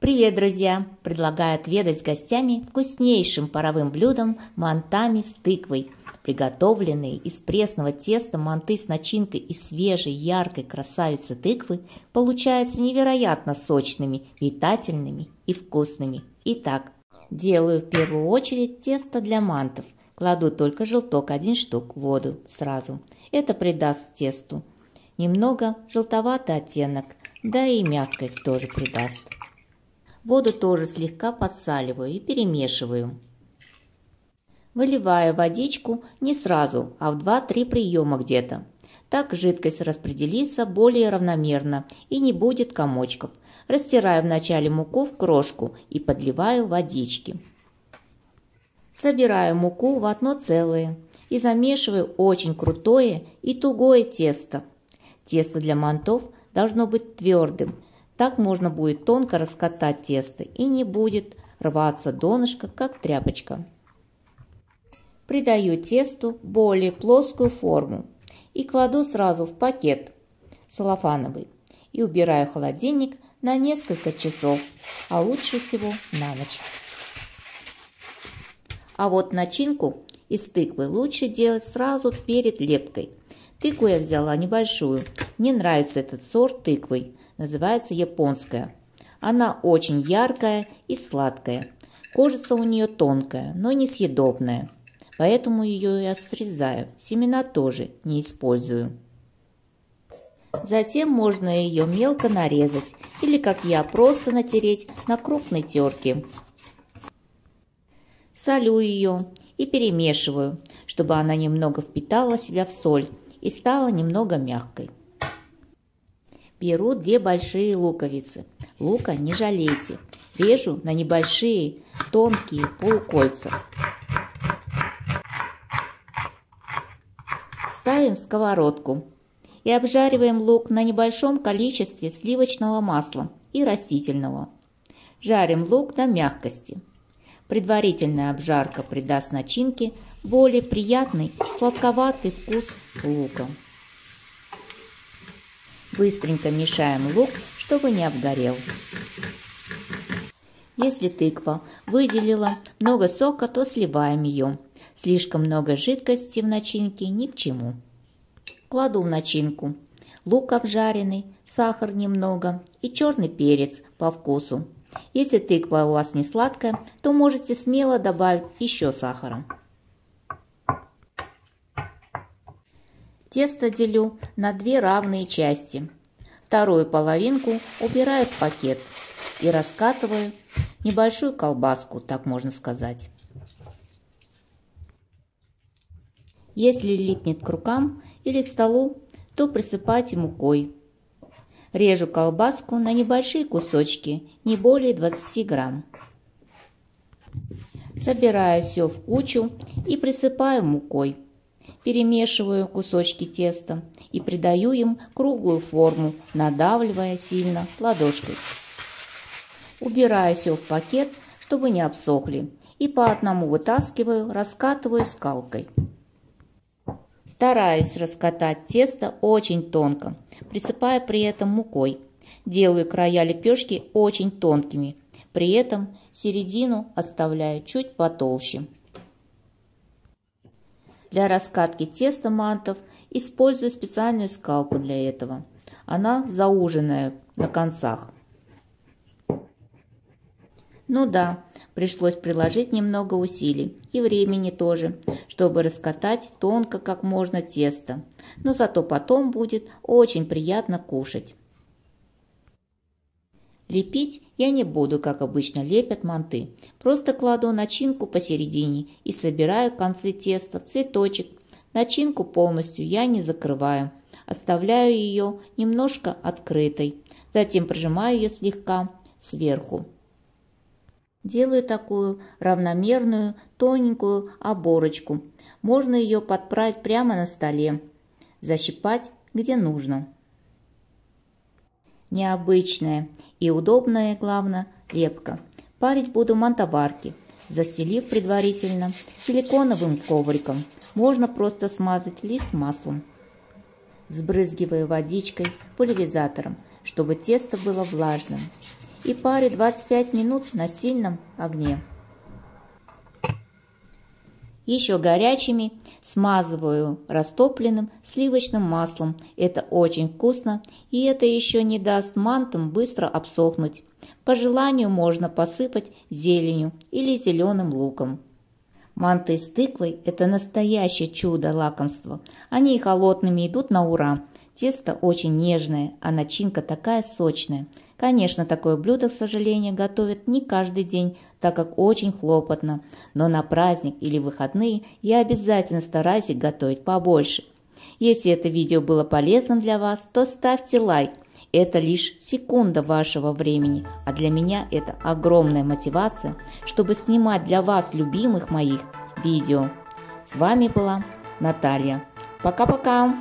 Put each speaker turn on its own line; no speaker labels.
Привет, друзья! Предлагаю отведать с гостями вкуснейшим паровым блюдом мантами с тыквой. Приготовленные из пресного теста манты с начинкой из свежей, яркой красавицы тыквы получаются невероятно сочными, питательными и вкусными. Итак, делаю в первую очередь тесто для мантов. Кладу только желток 1 штук в воду сразу. Это придаст тесту немного желтоватый оттенок, да и мягкость тоже придаст. Воду тоже слегка подсаливаю и перемешиваю. Выливаю водичку не сразу, а в 2-3 приема где-то. Так жидкость распределится более равномерно и не будет комочков. Растираю вначале муку в крошку и подливаю водички. Собираю муку в одно целое и замешиваю очень крутое и тугое тесто. Тесто для мантов должно быть твердым. Так можно будет тонко раскатать тесто и не будет рваться донышко, как тряпочка. Придаю тесту более плоскую форму и кладу сразу в пакет целлофановый и убираю в холодильник на несколько часов, а лучше всего на ночь. А вот начинку из тыквы лучше делать сразу перед лепкой. Тыкву я взяла небольшую. Мне нравится этот сорт тыквы. Называется японская. Она очень яркая и сладкая. Кожица у нее тонкая, но несъедобная. Поэтому ее я срезаю. Семена тоже не использую. Затем можно ее мелко нарезать. Или, как я, просто натереть на крупной терке. Солю ее и перемешиваю, чтобы она немного впитала в себя в соль и стала немного мягкой. Беру 2 большие луковицы. Лука не жалейте. Режу на небольшие тонкие полукольца. Ставим в сковородку и обжариваем лук на небольшом количестве сливочного масла и растительного. Жарим лук до мягкости. Предварительная обжарка придаст начинке более приятный сладковатый вкус лука. Быстренько мешаем лук, чтобы не обгорел. Если тыква выделила много сока, то сливаем ее. Слишком много жидкости в начинке ни к чему. Кладу в начинку лук обжаренный, сахар немного и черный перец по вкусу. Если тыква у вас не сладкая, то можете смело добавить еще сахара. Тесто делю на 2 равные части. Вторую половинку убираю в пакет и раскатываю небольшую колбаску, так можно сказать. Если липнет к рукам или столу, то присыпайте мукой. Режу колбаску на небольшие кусочки, не более 20 грамм. Собираю все в кучу и присыпаю мукой. Перемешиваю кусочки теста и придаю им круглую форму, надавливая сильно ладошкой. Убираю все в пакет, чтобы не обсохли, и по одному вытаскиваю, раскатываю скалкой. Стараюсь раскатать тесто очень тонко, присыпая при этом мукой. Делаю края лепешки очень тонкими, при этом середину оставляю чуть потолще. Для раскатки теста мантов использую специальную скалку для этого. Она зауженная на концах. Ну да, пришлось приложить немного усилий и времени тоже, чтобы раскатать тонко как можно тесто. Но зато потом будет очень приятно кушать. Лепить я не буду, как обычно лепят манты. Просто кладу начинку посередине и собираю концы теста в цветочек. Начинку полностью я не закрываю. Оставляю ее немножко открытой. Затем прижимаю ее слегка сверху. Делаю такую равномерную тоненькую оборочку. Можно ее подправить прямо на столе. Защипать где нужно. Необычная и удобная, главное, лепка. Парить буду в мантоварке, застелив предварительно силиконовым ковриком. Можно просто смазать лист маслом. Сбрызгиваю водичкой пульверизатором, чтобы тесто было влажным. и парю 25 минут на сильном огне. Еще горячими смазываю растопленным сливочным маслом. Это очень вкусно, и это еще не даст мантам быстро обсохнуть. По желанию можно посыпать зеленью или зеленым луком. Манты с тыквой – это настоящее чудо лакомства. Они и холодными идут на ура. Тесто очень нежное, а начинка такая сочная. Конечно, такое блюдо, к сожалению, готовят не каждый день, так как очень хлопотно. Но на праздник или выходные я обязательно стараюсь их готовить побольше. Если это видео было полезным для вас, то ставьте лайк. Это лишь секунда вашего времени, а для меня это огромная мотивация, чтобы снимать для вас любимых моих видео. С вами была Наталья. Пока-пока!